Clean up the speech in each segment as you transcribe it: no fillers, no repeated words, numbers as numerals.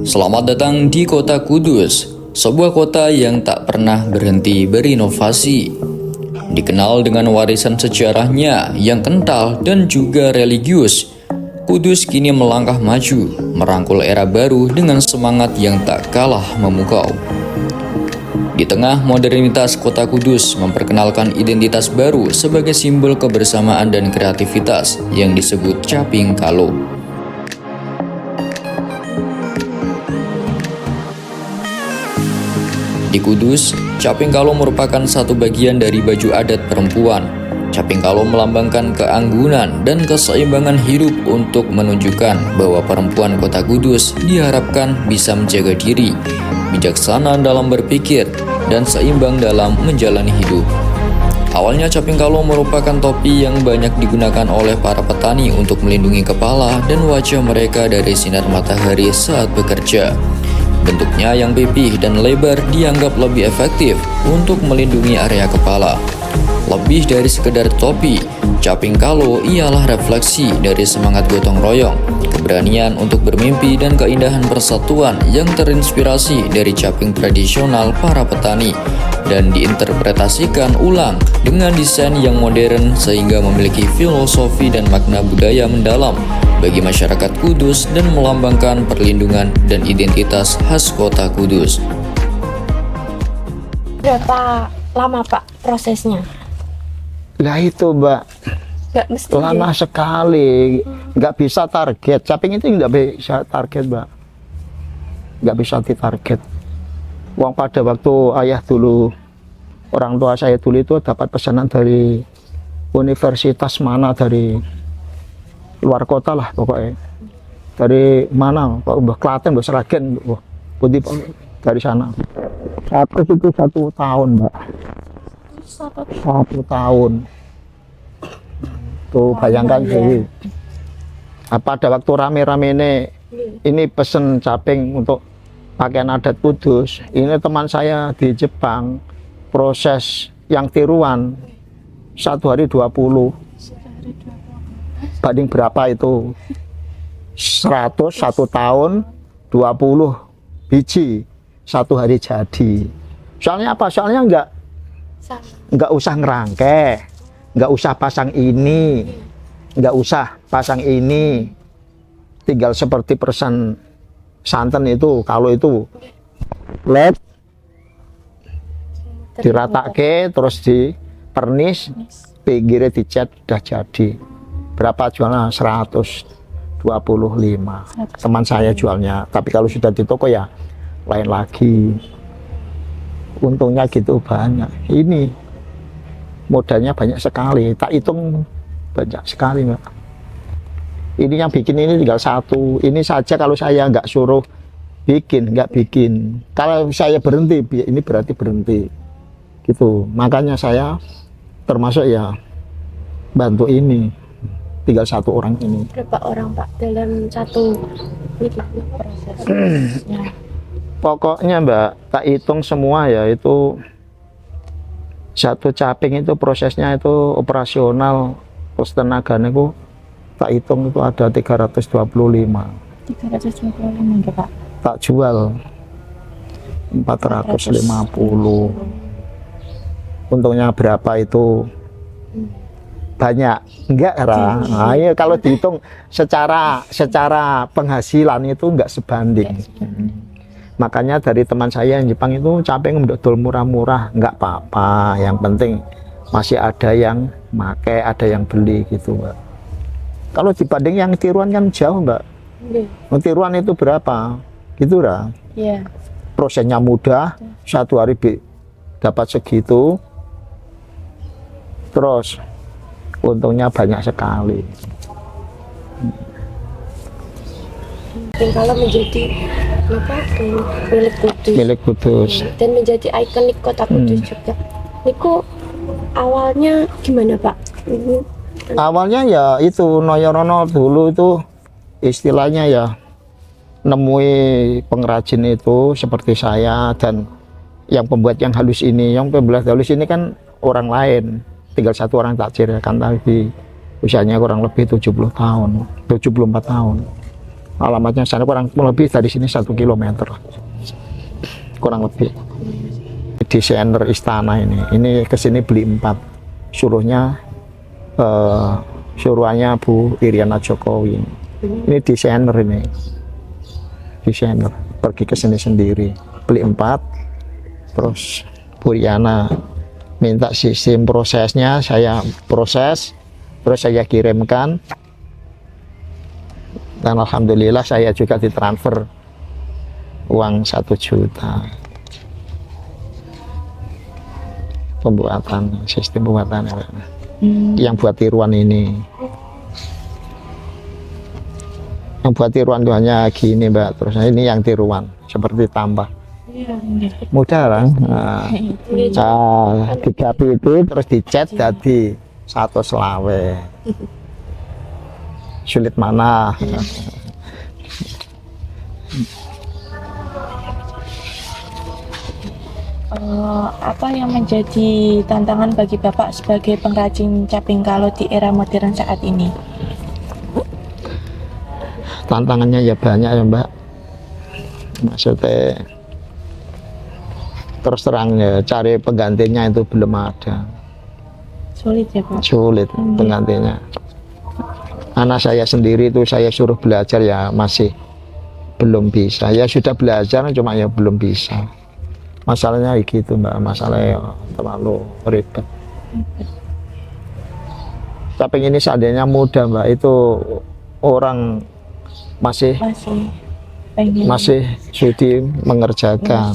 Selamat datang di Kota Kudus, sebuah kota yang tak pernah berhenti berinovasi. Dikenal dengan warisan sejarahnya yang kental dan juga religius, Kudus kini melangkah maju, merangkul era baru dengan semangat yang tak kalah memukau. Di tengah modernitas, Kota Kudus memperkenalkan identitas baru sebagai simbol kebersamaan dan kreativitas yang disebut Caping Kalo. Di Kudus, Caping Kalo merupakan satu bagian dari baju adat perempuan. Caping Kalo melambangkan keanggunan dan keseimbangan hidup untuk menunjukkan bahwa perempuan Kota Kudus diharapkan bisa menjaga diri, bijaksana dalam berpikir, dan seimbang dalam menjalani hidup. Awalnya Caping Kalo merupakan topi yang banyak digunakan oleh para petani untuk melindungi kepala dan wajah mereka dari sinar matahari saat bekerja. Bentuknya yang pipih dan lebar dianggap lebih efektif untuk melindungi area kepala. Lebih dari sekedar topi, Caping Kalo ialah refleksi dari semangat gotong royong, keberanian untuk bermimpi, dan keindahan persatuan yang terinspirasi dari caping tradisional para petani dan diinterpretasikan ulang dengan desain yang modern sehingga memiliki filosofi dan makna budaya mendalam bagi masyarakat Kudus dan melambangkan perlindungan dan identitas khas Kota Kudus. Berapa lama Pak prosesnya? Lah itu Mbak, Nggak mesti lama sekali, nggak bisa target. Caping itu nggak bisa target Mbak, nggak bisa ditarget. Uang pada waktu ayah dulu, orang tua saya dulu itu dapat pesanan dari universitas mana, dari luar kota lah pokoknya, dari mana, Pak Klaten, Mbak Sragen, Putih dari sana. Satu itu 1 tahun Mbak, 1 tahun. Tuh bayangkan sih. Pada waktu rame-rame ini pesen caping untuk pakaian adat Kudus. Ini teman saya di Jepang, proses yang tiruan 1 hari 20. Banding berapa itu? 100 1 tahun 20 biji 1 hari jadi. Soalnya apa? Soalnya nggak usah ngerangke, nggak usah pasang ini, nggak usah pasang ini, tinggal seperti persen santan itu. Kalau itu led diratake terus dipernis, pinggirnya dicat, udah jadi. Berapa jualnya? 125. Teman saya jualnya, tapi kalau sudah di toko ya lain lagi. Untungnya gitu banyak. Ini modalnya banyak sekali, tak hitung banyak sekali Mbak. Ini yang bikin ini tinggal 1. Ini saja kalau saya nggak suruh bikin, nggak bikin. Kalau saya berhenti, ini berarti berhenti gitu. Makanya saya termasuk ya bantu ini, tinggal 1 orang ini. Berapa orang Pak dalam satu prosesnya? Pokoknya Mbak, tak hitung semua ya, itu 1 caping itu prosesnya itu operasional terus tenaganya itu tak hitung itu ada 325. 325 Pak. Tak jual 450. Untungnya berapa itu? Banyak enggak Ra? Nah, ya, kalau dihitung secara penghasilan itu enggak sebanding. Makanya dari teman saya yang Jepang itu caping dodol murah-murah, enggak apa-apa, yang penting masih ada yang make, ada yang beli gitu Mbak. Kalau dibanding yang tiruan kan jauh Mbak. Tiruan itu berapa gitu Ra? Iya. Prosesnya mudah, 1 hari dapat segitu, terus untungnya banyak sekali. Kalau menjadi milik Kudus. Milik Kudus. Dan menjadi ikonik Kota Kudus juga. Niku awalnya gimana Pak? Awalnya ya itu Noyorono dulu itu istilahnya ya nemui pengrajin itu seperti saya, dan yang pembuat yang halus ini, yang pembuat halus ini kan orang lain, tinggal 1 orang takjir kan, tapi usianya kurang lebih 70 tahun, 74 tahun. Alamatnya sana kurang lebih dari sini 1 kilometer kurang lebih. Desainer istana ini kesini beli 4, suruhannya Bu Iriana Jokowi. Ini desainer pergi ke sini sendiri beli 4, terus Bu Iriana minta sistem prosesnya, saya proses, terus saya kirimkan, dan alhamdulillah saya juga ditransfer uang 1 juta pembuatan sistem pembuatan yang buat tiruan ini. Yang buat tiruan itu hanya gini Mbak, terus ini yang tiruan seperti tambah mudah kan. Nah, 3 itu terus dicat jadi 120. Sulit mana. Apa yang menjadi tantangan bagi Bapak sebagai pengrajin caping kalo di era modern saat ini? Tantangannya ya banyak ya Mbak, maksudnya terus terang ya, cari penggantinya itu belum ada. Sulit ya Pak? Sulit penggantinya. Anak saya sendiri itu saya suruh belajar ya masih belum bisa. Ya sudah belajar cuma ya belum bisa. Masalahnya gitu Mbak, masalahnya terlalu ribet. Tapi ini seandainya mudah Mbak, itu orang masih sudi mengerjakan.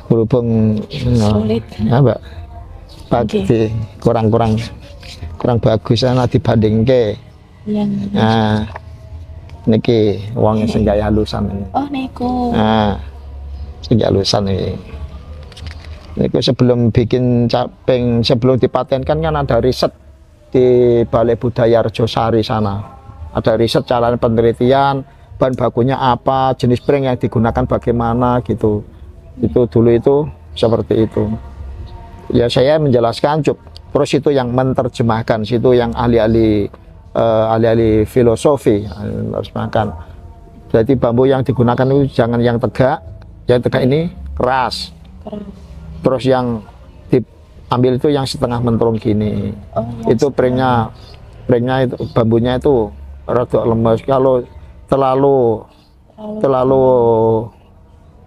Berhubung Sulit. ya Mbak, pasti kurang bagus sana dibanding ke. Nah, niki uangnya sing gawe halusan ini. Oh niku. Nah, sing halusan ini. Niku sebelum bikin caping, sebelum dipatenkan kan ada riset di Balai Budaya Rejosari sana. Ada riset cara penelitian, bahan bakunya apa, jenis pring yang digunakan bagaimana gitu. Itu dulu itu seperti itu. Ya saya menjelaskan, terus itu yang menerjemahkan, situ yang ahli-ahli filosofi menerjemahkan. Jadi bambu yang digunakan itu jangan yang tegak ini keras. Terus yang diambil itu yang setengah menterung gini. Itu pringnya itu bambunya itu rada lemes. Kalau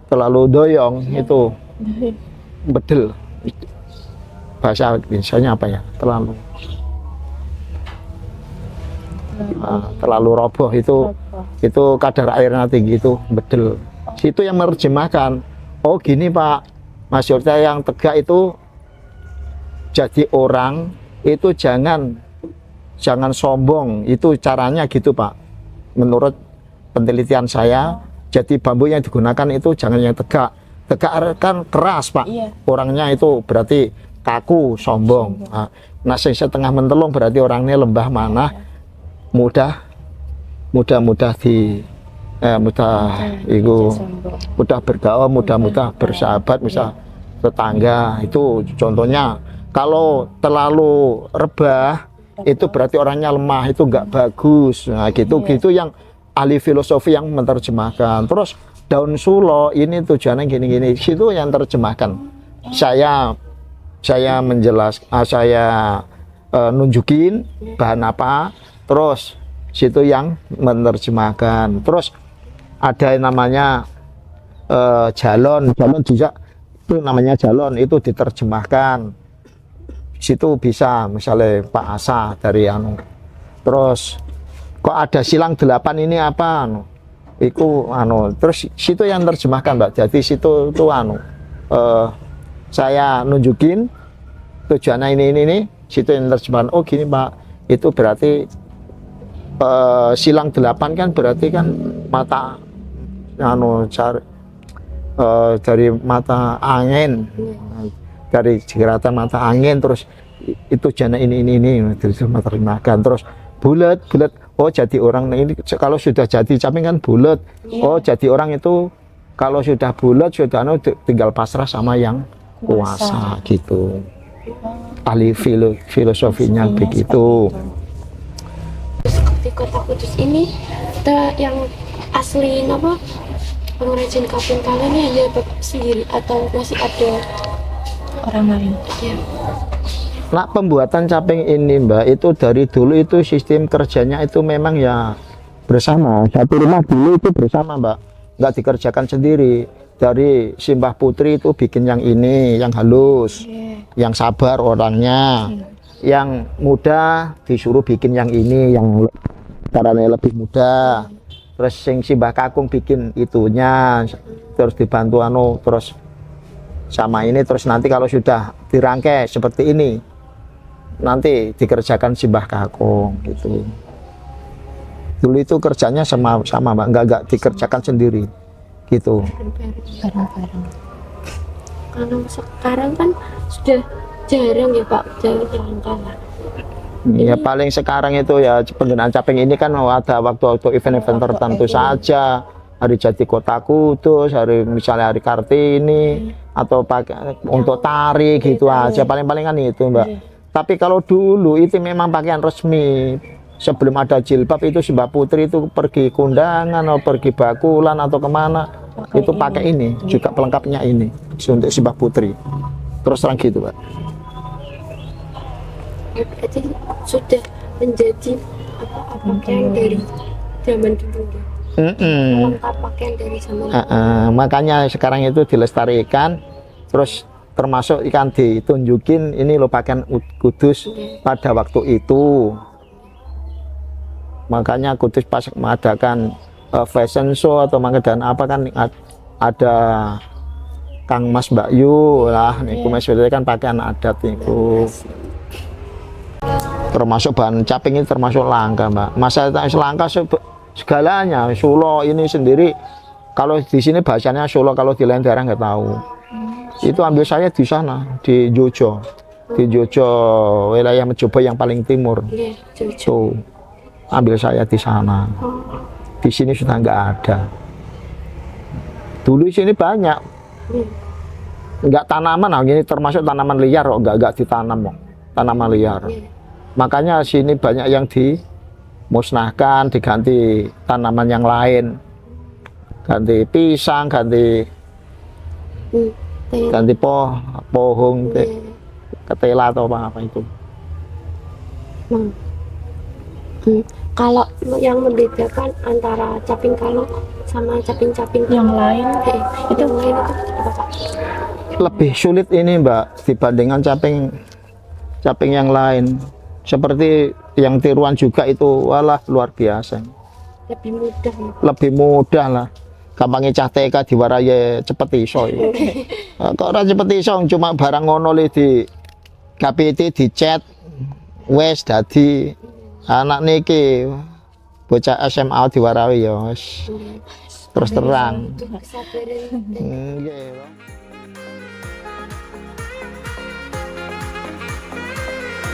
terlalu doyong itu bedel. Bahasa Indonesia apa ya? Terlalu roboh itu kadar airnya tinggi itu bedel. Situ yang menerjemahkan. Oh gini Pak, maksudnya yang tegak itu jadi orang itu jangan sombong, itu caranya gitu Pak. Menurut penelitian saya, jadi bambu yang digunakan itu jangan yang tegak kan keras Pak. Orangnya itu berarti kaku, sombong. Nah sing setengah mentelung berarti orangnya lembah manah, mudah bergaul, mudah bersahabat, misal tetangga. Itu contohnya. Kalau terlalu rebah itu berarti orangnya lemah, itu enggak bagus. Nah gitu yang ahli filosofi yang menerjemahkan. Terus daun sulo ini tujuannya gini-gini, situ yang terjemahkan. Saya nunjukin bahan apa, terus situ yang menerjemahkan. Terus ada yang namanya jalon juga, itu namanya jalon, itu diterjemahkan. Situ bisa misalnya Pak Asa dari terus kok ada silang 8 ini apa terus situ yang terjemahkan Mbak. Jadi situ itu saya nunjukin tujuannya ini, situ yang terjemahkan. Oh gini Pak, itu berarti silang 8 kan berarti kan mata dari mata angin, dari jeratan mata angin, terus itu jana ini terjemahkan. Terus bulat, oh jadi orang. Nah ini kalau sudah jadi caping kan bulat. Oh jadi orang itu kalau sudah bulat sudah tinggal pasrah sama yang kuasa gitu. Ahli filosofinya begitu. Seperti Kota Kudus ini yang asli apa pengrajin kaping kalo ini hanya Bapak sendiri atau masih ada Orang lain. ya? Nah, pembuatan caping ini Mbak, itu dari dulu itu sistem kerjanya itu memang ya bersama. Satu rumah dulu itu bersama Mbak, nggak dikerjakan sendiri. Dari Simbah Putri itu bikin yang ini, yang halus, yang sabar orangnya. Yang muda disuruh bikin yang ini, yang caranya lebih mudah. Terus sing Simbah Kakung bikin itunya, terus dibantu terus sama ini, terus nanti kalau sudah dirangkai seperti ini, nanti dikerjakan Simbah Kakung gitu. Dulu itu kerjanya sama Mbak, nggak dikerjakan sendiri gitu. Bareng-bareng. Kalau sekarang kan sudah jarang ya Pak, jarang kalah. Ya paling sekarang itu ya penggunaan caping ini kan ada waktu-waktu event-event tertentu saja, hari jadi Kota Kudus, hari misalnya hari Kartini, atau pakai untuk tari gitu aja, paling-paling kan itu Mbak. Tapi kalau dulu itu memang pakaian resmi. Sebelum ada jilbab itu Simbah Putri itu pergi kundangan atau pergi bakulan atau kemana itu pakai ini, juga pelengkapnya ini untuk Simbah Putri. Terus terang gitu Pak. Berarti sudah menjadi apa pakaian dari zaman dulu ya? Lengkap pakaian dari zaman Makanya sekarang itu dilestarikan, terus termasuk ikan ditunjukin ini loh pakaian Kudus pada waktu itu. Makanya Kudus pas mengadakan fashion show atau mengadakan apa kan ada Kang Mas Mbak Yu lah, niku Mas kan pakaian adat niku. Termasuk bahan caping ini termasuk langka Mbak. Masa langka segalanya. Solo ini sendiri, kalau di sini bahasanya Solo, kalau di lain daerah nggak tahu. Itu ambil saya di sana, di Jojo, wilayah Mejobo yang paling timur. Tuh, ambil saya di sana. Di sini sudah nggak ada. Dulu di sini banyak, nggak tanaman, nah ini termasuk tanaman liar, kok nggak ditanam, kok tanaman liar. Makanya sini banyak yang dimusnahkan, diganti tanaman yang lain, ganti pisang, ganti pohon, ketela atau apa itu. Kalau yang membedakan antara caping kalau sama caping-caping Yang lain itu lain itu apa Pak? Lebih sulit ini Mbak dibandingkan caping yang lain. Seperti yang tiruan juga itu, walah luar biasa. Lebih mudah ya? Lebih mudah lah. Gampangnya cah TK diwarai cepet iso. Kok ora cepet iso, cuma barang ngono li di KPT dicat wes dadi anak niki bocah SMA diwarai ya wes. Terus terang. Nggih.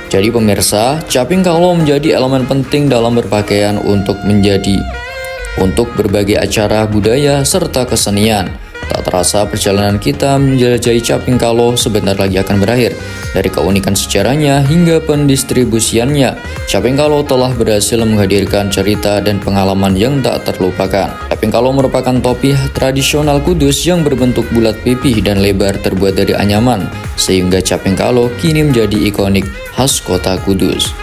Jadi pemirsa, caping kalau menjadi elemen penting dalam berpakaian untuk berbagai acara budaya serta kesenian. Tak terasa perjalanan kita menjelajahi caping kalau sebentar lagi akan berakhir. Dari keunikan sejarahnya hingga pendistribusiannya, caping kalau telah berhasil menghadirkan cerita dan pengalaman yang tak terlupakan. Caping kalau merupakan topi tradisional Kudus yang berbentuk bulat pipih dan lebar terbuat dari anyaman, sehingga caping kalau kini menjadi ikonik khas Kota Kudus.